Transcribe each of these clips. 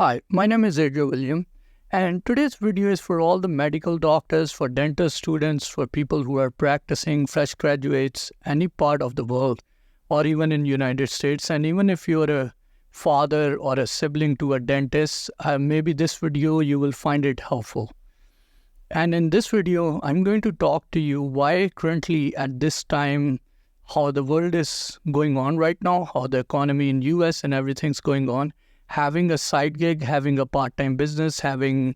Hi, my name is Adriel William, and today's video is for all the medical doctors, for dentist students, for people who are practicing, fresh graduates, any part of the world, or even in United States. And even if you're a father or a sibling to a dentist, maybe this video you will find it helpful. And in this video, I'm going to talk to you why currently at this time, how the world is going on right now, how the economy in US and everything's going on. Having a side gig, having a part-time business, having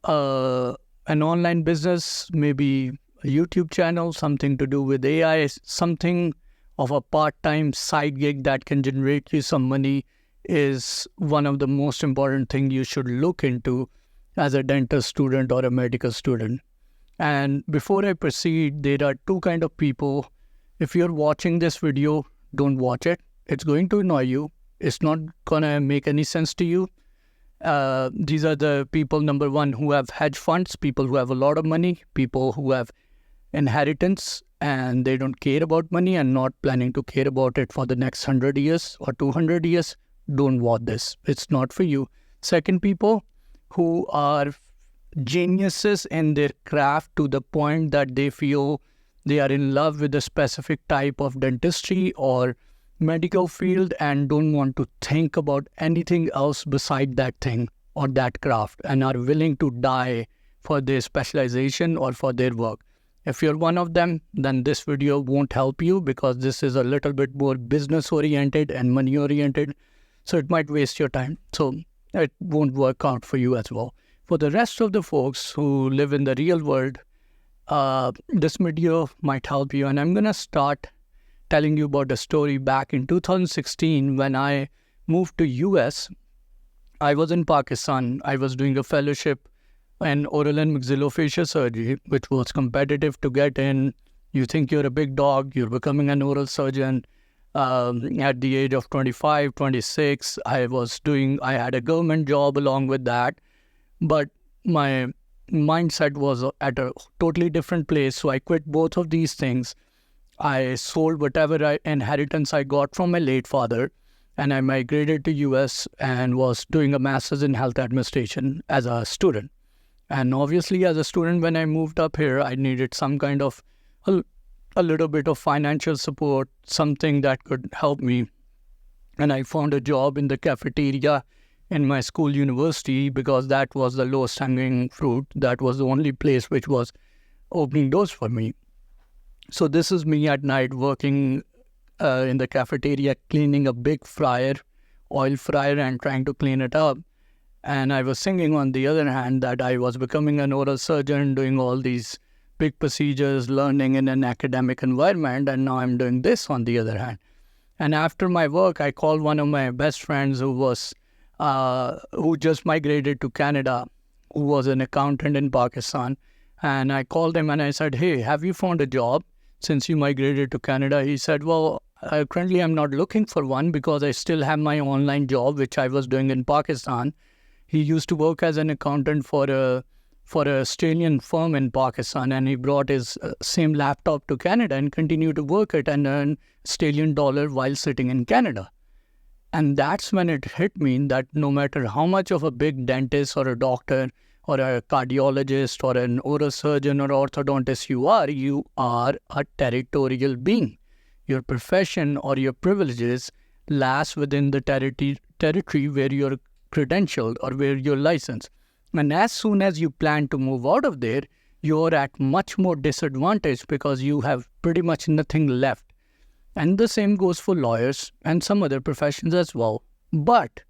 an online business, maybe a YouTube channel, something to do with AI, something of a part-time side gig that can generate you some money is one of the most important things you should look into as a dentist student or a medical student. And before I proceed, there are two kinds of people. If you're watching this video, don't watch it. It's going to annoy you. It's not going to make any sense to you. These are the people, number one, who have hedge funds, people who have a lot of money, people who have inheritance and they don't care about money and not planning to care about it for the next 100 years or 200 years. Don't watch this. It's not for you. Second, people who are geniuses in their craft to the point that they feel they are in love with a specific type of dentistry or medical field and don't want to think about anything else beside that thing or that craft and are willing to die for their specialization or for their work. If you're one of them, then this video won't help you because this is a little bit more business oriented and money oriented. So it might waste your time. So it won't work out for you as well. For the rest of the folks who live in the real world, this video might help you. And I'm going to start telling you about the story back in 2016 when I moved to US. I was in Pakistan. I was doing a fellowship in oral and maxillofacial surgery, which was competitive to get in. You think you're a big dog, you're becoming an oral surgeon. At the age of 25, 26, I had a government job along with that, but my mindset was at a totally different place. So I quit both of these things. I sold whatever inheritance I got from my late father, and I migrated to US and was doing a master's in health administration as a student. And obviously, as a student, when I moved up here, I needed some kind of a little bit of financial support, something that could help me. And I found a job in the cafeteria in my school university because that was the lowest hanging fruit. That was the only place which was opening doors for me. So this is me at night working in the cafeteria, cleaning a big oil fryer and trying to clean it up. And I was thinking on the other hand that I was becoming an oral surgeon, doing all these big procedures, learning in an academic environment. And now I'm doing this on the other hand. And after my work, I called one of my best friends who just migrated to Canada, who was an accountant in Pakistan. And I called him and I said, hey, have you found a job since you migrated to Canada? He said, well, currently I'm not looking for one because I still have my online job, which I was doing in Pakistan. He used to work as an accountant for a Australian firm in Pakistan, and he brought his same laptop to Canada and continued to work it and earn Australian dollar while sitting in Canada. And that's when it hit me that no matter how much of a big dentist or a doctor or a cardiologist or an oral surgeon or orthodontist you are a territorial being. Your profession or your privileges last within the territory where you're credentialed or where you're licensed. And as soon as you plan to move out of there, you're at much more disadvantage because you have pretty much nothing left. And the same goes for lawyers and some other professions as well. But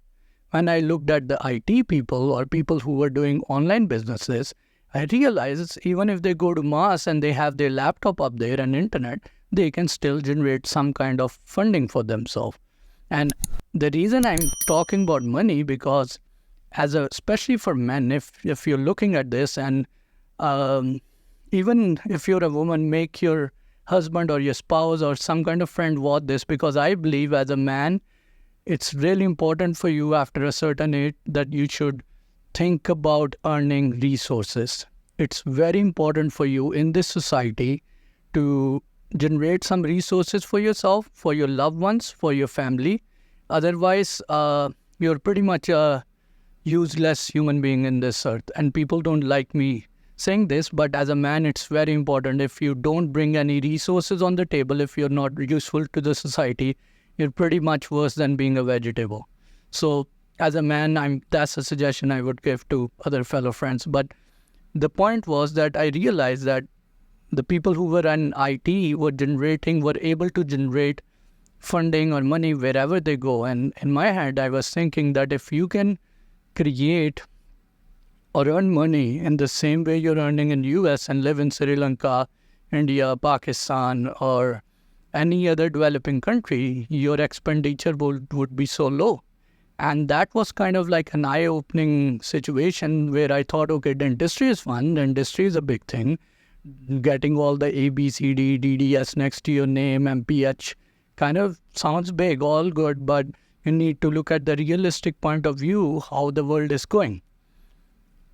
when I looked at the IT people or people who were doing online businesses, I realized even if they go to Mars and they have their laptop up there and internet, they can still generate some kind of funding for themselves. And the reason I'm talking about money because especially for men, if you're looking at this and even if you're a woman, make your husband or your spouse or some kind of friend watch this because I believe as a man, it's really important for you after a certain age that you should think about earning resources. It's very important for you in this society to generate some resources for yourself, for your loved ones, for your family. Otherwise, you're pretty much useless human being in this earth. And people don't like me saying this, but as a man, it's very important. If you don't bring any resources on the table, if you're not useful to the society, you're pretty much worse than being a vegetable. So as a man, that's a suggestion I would give to other fellow friends. But the point was that I realized that the people who were in IT were able to generate funding or money wherever they go. And in my head, I was thinking that if you can create or earn money in the same way you're earning in US and live in Sri Lanka, India, Pakistan, or any other developing country, your expenditure would be so low. And that was kind of like an eye-opening situation where I thought, okay, dentistry is fun. Dentistry is a big thing. Getting all the A, B, C, D, D, D, S next to your name, MPH, kind of sounds big, all good, but you need to look at the realistic point of view, how the world is going.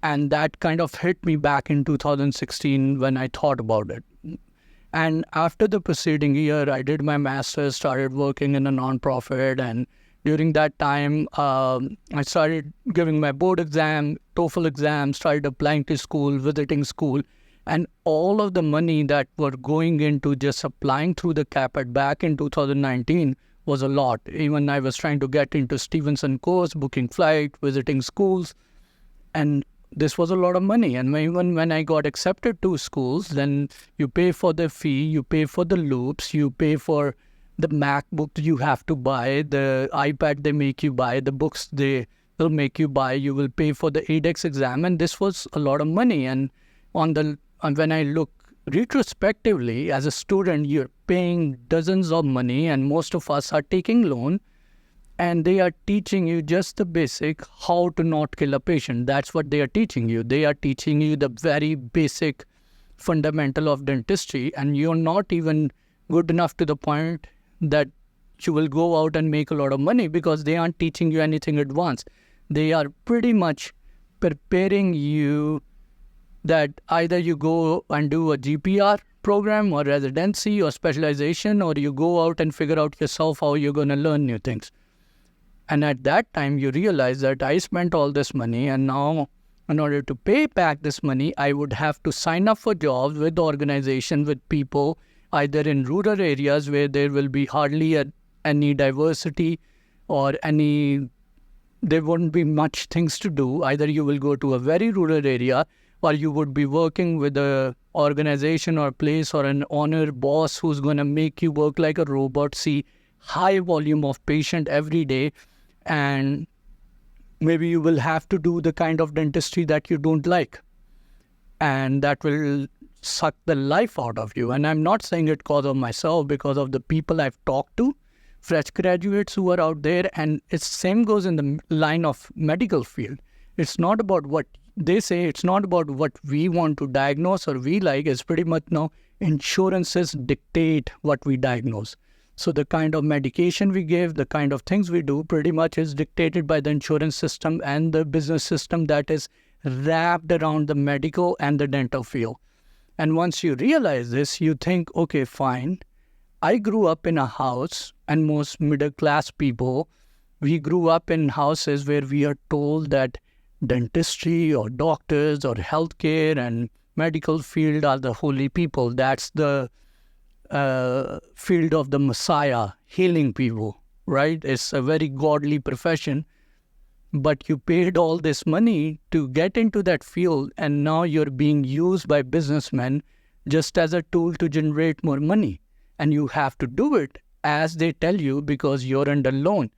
And that kind of hit me back in 2016 when I thought about it. And after the preceding year, I did my master's, started working in a nonprofit, and during that time, I started giving my board exam, TOEFL exam, started applying to school, visiting school, and all of the money that were going into just applying through the CAPET back in 2019 was a lot. Even I was trying to get into Stevenson course, booking flight, visiting schools, and this was a lot of money. And even when I got accepted to schools, then you pay for the fee, you pay for the loops, you pay for the MacBook you have to buy, the iPad they make you buy, the books they will make you buy, you will pay for the ADEX exam, and this was a lot of money. And when I look retrospectively, as a student, you're paying dozens of money, and most of us are taking loan, and they are teaching you just the basic how to not kill a patient. That's what they are teaching you. They are teaching you the very basic fundamental of dentistry, and you're not even good enough to the point that you will go out and make a lot of money, because they aren't teaching you anything advanced. They are pretty much preparing you that either you go and do a GPR program or residency or specialization, or you go out and figure out yourself how you're going to learn new things. And at that time, you realize that I spent all this money, and now in order to pay back this money, I would have to sign up for jobs with organizations, with people, either in rural areas where there will be hardly any diversity or there wouldn't be much things to do. Either you will go to a very rural area, or you would be working with an organization or place or an owner boss who's going to make you work like a robot, see high volume of patient every day, and maybe you will have to do the kind of dentistry that you don't like, and that will suck the life out of you. And I'm not saying it because of myself, because of the people I've talked to, fresh graduates who are out there, and it's same goes in the line of medical field. It's not about what they say, it's not about what we want to diagnose or we like. It's pretty much now insurances dictate what we diagnose. So the kind of medication we give, the kind of things we do pretty much is dictated by the insurance system and the business system that is wrapped around the medical and the dental field. And once you realize this, you think, okay, fine. I grew up in a house, and most middle-class people, we grew up in houses where we are told that dentistry or doctors or healthcare and medical field are the holy people. That's the field of the Messiah, healing people, right? It's a very godly profession. But you paid all this money to get into that field, and now you're being used by businessmen just as a tool to generate more money. And you have to do it as they tell you because you're under loan.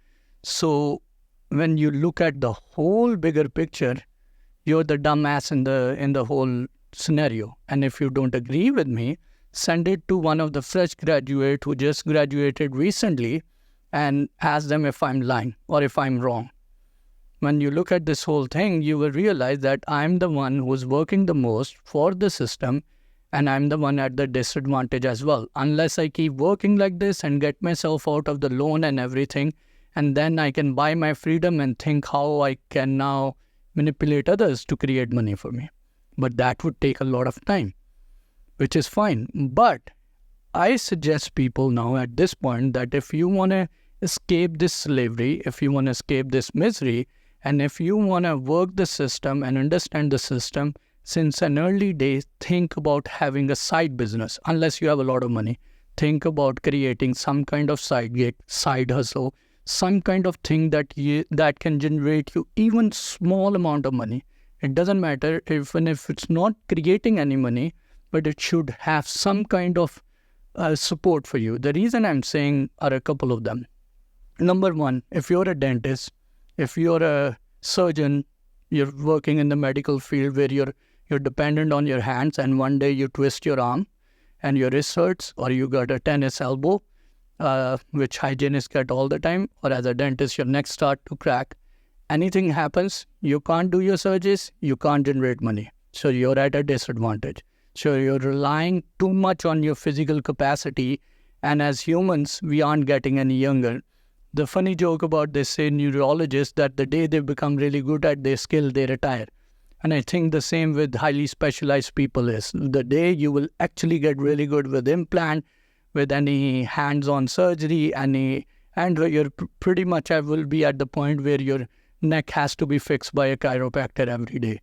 So when you look at the whole bigger picture, you're the dumbass in the whole scenario. And if you don't agree with me, send it to one of the fresh graduate who just graduated recently and ask them if I'm lying or if I'm wrong. When you look at this whole thing, you will realize that I'm the one who's working the most for the system, and I'm the one at the disadvantage as well. Unless I keep working like this and get myself out of the loan and everything, and then I can buy my freedom and think how I can now manipulate others to create money for me. But that would take a lot of time, which is fine. But I suggest people now at this point that if you want to escape this slavery, if you want to escape this misery, And if you want to work the system and understand the system, since an early day, think about having a side business. Unless you have a lot of money, think about creating some kind of side gig, side hustle, some kind of thing that can generate you even small amount of money. It doesn't matter even if it's not creating any money, but it should have some kind of support for you. The reason I'm saying are a couple of them. Number one, if you're a dentist, if you're a surgeon, you're working in the medical field where you're dependent on your hands, and one day you twist your arm and your wrist hurts, or you got a tennis elbow, which hygienists get all the time, or as a dentist, your neck start to crack. Anything happens, you can't do your surgeries, you can't generate money. So you're at a disadvantage. So you're relying too much on your physical capacity, and as humans, we aren't getting any younger. The funny joke about this, say, neurologists, that the day they become really good at their skill, they retire. And I think the same with highly specialized people is. The day you will actually get really good with implant, with any hands-on surgery, and you're pretty much will be at the point where your neck has to be fixed by a chiropractor every day.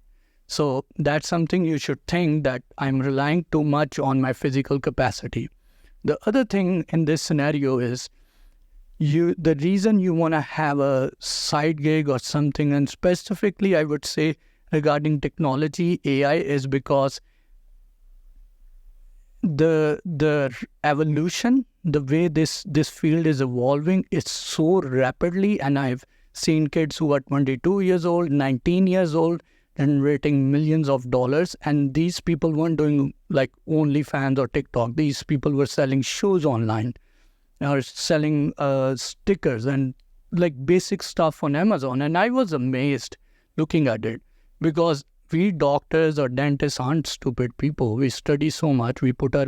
So that's something you should think, that I'm relying too much on my physical capacity. The other thing in this scenario is, the reason you want to have a side gig or something, and specifically I would say regarding technology, AI, is because the evolution, the way this field is evolving, is so rapidly. And I've seen kids who are 22 years old, 19 years old, generating millions of dollars. And these people weren't doing like OnlyFans or TikTok. These people were selling shoes online, or selling stickers and like basic stuff on Amazon. And I was amazed looking at it, because we doctors or dentists aren't stupid people. We study so much. We put our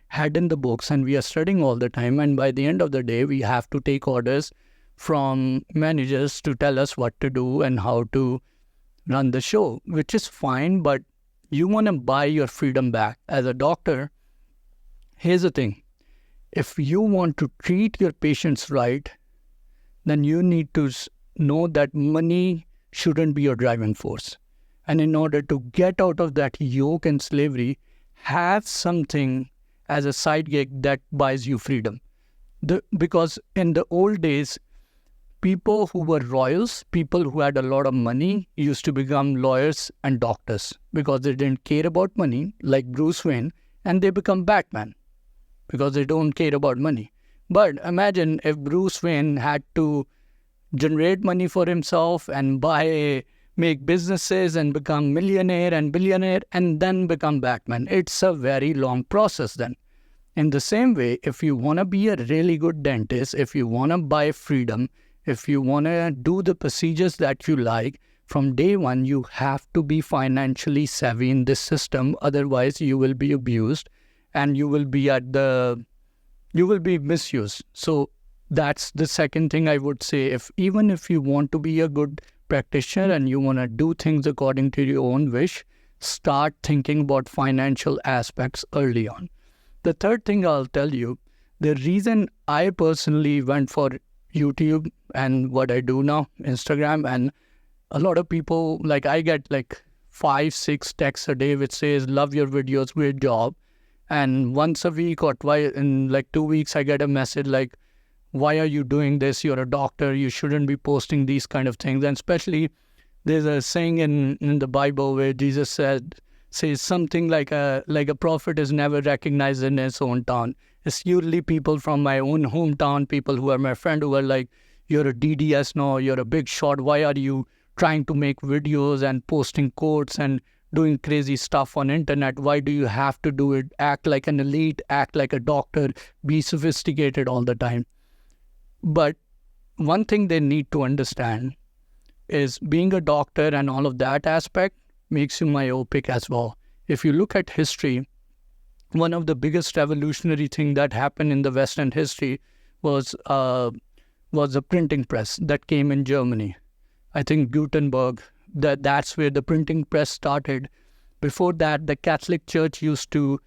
head in the books and we are studying all the time. And by the end of the day, we have to take orders from managers to tell us what to do and how to run the show, which is fine. But you want to buy your freedom back. As a doctor, here's the thing. If you want to treat your patients right, then you need to know that money shouldn't be your driving force. And in order to get out of that yoke and slavery, have something as a side gig that buys you freedom. Because in the old days, people who were royals, people who had a lot of money, used to become lawyers and doctors because they didn't care about money, like Bruce Wayne, and they become Batman because they don't care about money. But imagine if Bruce Wayne had to generate money for himself and make businesses and become millionaire and billionaire and then become Batman. It's a very long process then. In the same way, if you want to be a really good dentist, if you want to buy freedom, if you want to do the procedures that you like, from day one, you have to be financially savvy in this system. Otherwise, you will be abused and you will be misused. So that's the second thing I would say. Even if you want to be a good practitioner and you want to do things according to your own wish, start thinking about financial aspects early on. The third thing I'll tell you, the reason I personally went for YouTube and what I do now, Instagram, and a lot of people, like I get like 5-6 texts a day which says, love your videos, great job. And once a week or twice in like 2 weeks, I get a message like, why are you doing this? You're a doctor. You shouldn't be posting these kind of things. And especially there's a saying in the Bible where Jesus says something like a prophet is never recognized in his own town. It's usually people from my own hometown, people who are my friend, who are like, you're a DDS now, you're a big shot. Why are you trying to make videos and posting quotes and doing crazy stuff on internet? Why do you have to do it? Act like an elite, act like a doctor, be sophisticated all the time. But one thing they need to understand is being a doctor and all of that aspect makes you myopic as well. If you look at history, one of the biggest revolutionary thing that happened in the Western history was a printing press that came in Germany. I think Gutenberg, that's where the printing press started. Before that, the Catholic Church used to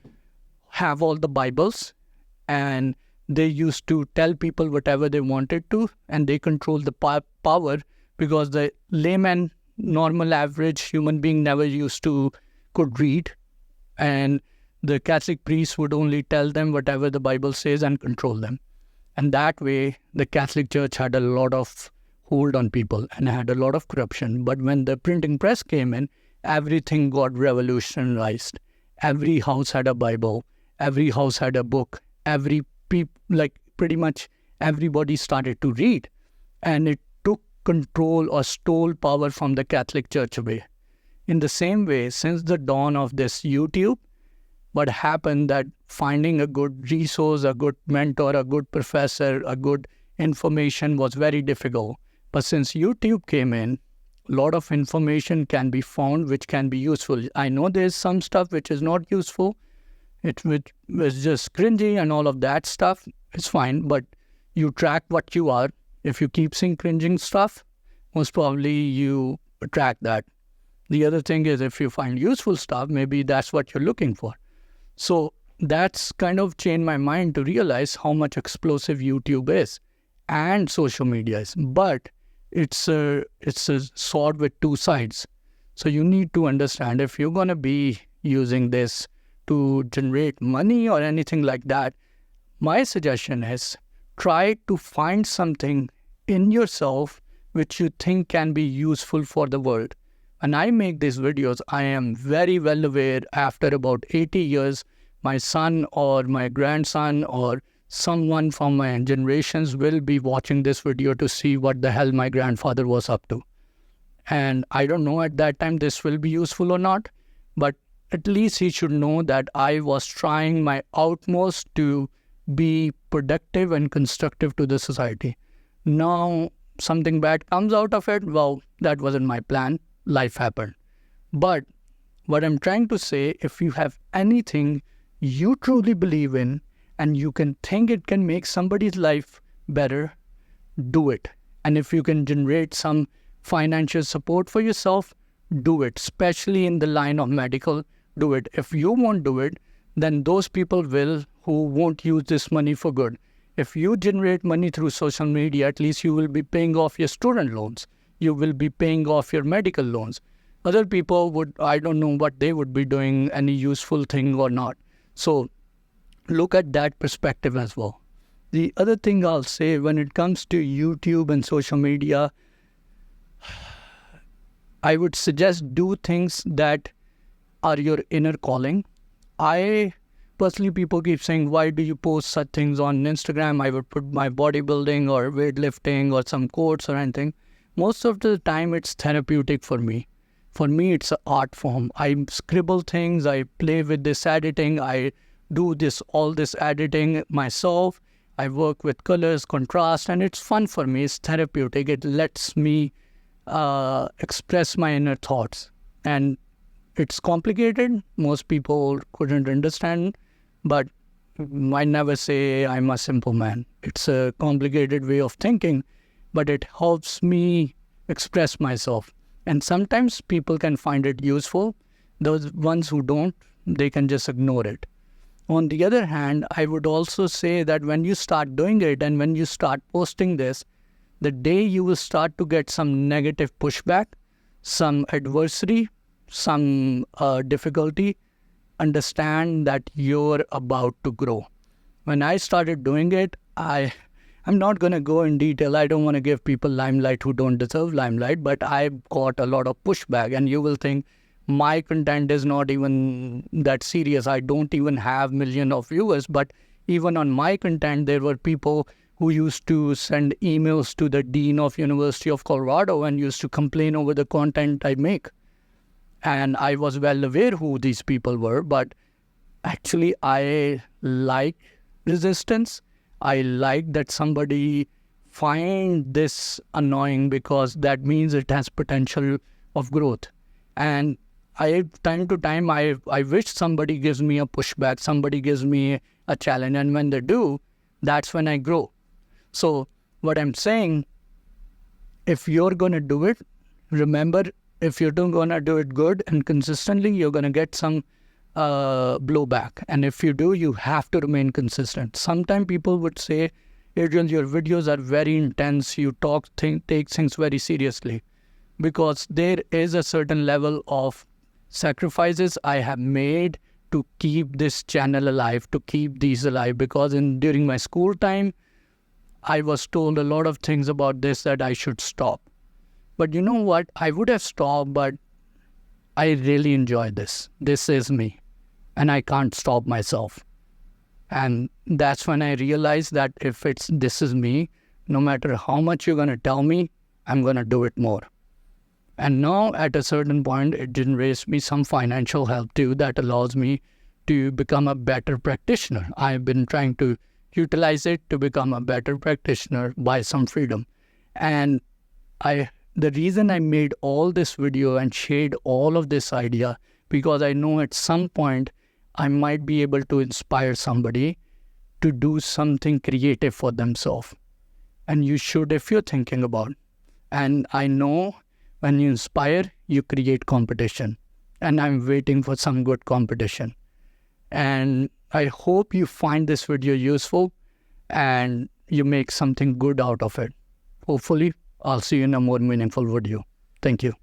have all the Bibles, and they used to tell people whatever they wanted to, and they controlled the power because the layman, normal average human being never could read, and the Catholic priest would only tell them whatever the Bible says and control them. And that way, the Catholic Church had a lot of hold on people and had a lot of corruption. But when the printing press came in, everything got revolutionized. Every house had a Bible. Every house had a book. Pretty much everybody started to read. And it took control or stole power from the Catholic Church away. In the same way, since the dawn of this YouTube, what happened that finding a good resource, a good mentor, a good professor, a good information was very difficult. But since YouTube came in, a lot of information can be found which can be useful. I know there's some stuff which is not useful. It was just cringy and all of that stuff. It's fine, but you track what you are. If you keep seeing cringing stuff, most probably you attract that. The other thing is if you find useful stuff, maybe that's what you're looking for. So that's kind of changed my mind to realize how much explosive YouTube is and social media is. But it's a sword with two sides. So you need to understand if you're going to be using this to generate money or anything like that, my suggestion is try to find something in yourself which you think can be useful for the world. When I make these videos, I am very well aware after about 80 years, my son or my grandson or someone from my generations will be watching this video to see what the hell my grandfather was up to. And I don't know at that time this will be useful or not, but at least he should know that I was trying my utmost to be productive and constructive to the society. Now, something bad comes out of it, well, that wasn't my plan. Life happened. But what I'm trying to say, if you have anything you truly believe in and you can think it can make somebody's life better, do it. And if you can generate some financial support for yourself, do it. Especially in the line of medical, do it. If you won't do it, then those people will who won't use this money for good. If you generate money through social media, at least you will be paying off your student loans. You will be paying off your medical loans. Other people I don't know what they would be doing, any useful thing or not. So look at that perspective as well. The other thing I'll say when it comes to YouTube and social media, I would suggest do things that are your inner calling. Personally, people keep saying, why do you post such things on Instagram? I would put my bodybuilding or weightlifting or some quotes or anything. Most of the time, it's therapeutic for me. For me, it's an art form. I scribble things. I play with this editing. I do all this editing myself. I work with colors, contrast, and it's fun for me. It's therapeutic. It lets me express my inner thoughts. And it's complicated. Most people couldn't understand, but I never say I'm a simple man. It's a complicated way of thinking, but it helps me express myself. And sometimes people can find it useful. Those ones who don't, they can just ignore it. On the other hand, I would also say that when you start doing it and when you start posting this, the day you will start to get some negative pushback, some adversity, some difficulty, understand that you're about to grow. When I started doing it, I'm not going to go in detail. I don't want to give people limelight who don't deserve limelight, but I got a lot of pushback. And you will think my content is not even that serious. I don't even have millions of viewers. But even on my content, there were people who used to send emails to the Dean of University of Colorado and used to complain over the content I make. And I was well aware who these people were. But actually, I like resistance. I like that somebody find this annoying because that means it has potential of growth. And time to time, I wish somebody gives me a pushback, somebody gives me a challenge. And when they do, that's when I grow. So what I'm saying, if you're going to do it, remember, if you're going to do it good and consistently, you're going to get some blowback. And if you do, you have to remain consistent. Sometimes people would say Adriel, your videos are very intense. You take things very seriously, because there is a certain level of sacrifices I have made to keep this channel alive, to keep these alive, because during my school time, I was told a lot of things about this that I should stop. But you know what? I would have stopped, but I really enjoy this. This is me, and I can't stop myself. And that's when I realized that if this is me, no matter how much you're going to tell me, I'm going to do it more. And now at a certain point, it generates me some financial help too that allows me to become a better practitioner. I've been trying to utilize it to become a better practitioner by some freedom. And the reason I made all this video and shared all of this idea, because I know at some point I might be able to inspire somebody to do something creative for themselves. And you should if you're thinking about it. And I know when you inspire, you create competition. And I'm waiting for some good competition. And I hope you find this video useful and you make something good out of it. Hopefully, I'll see you in a more meaningful video. Thank you.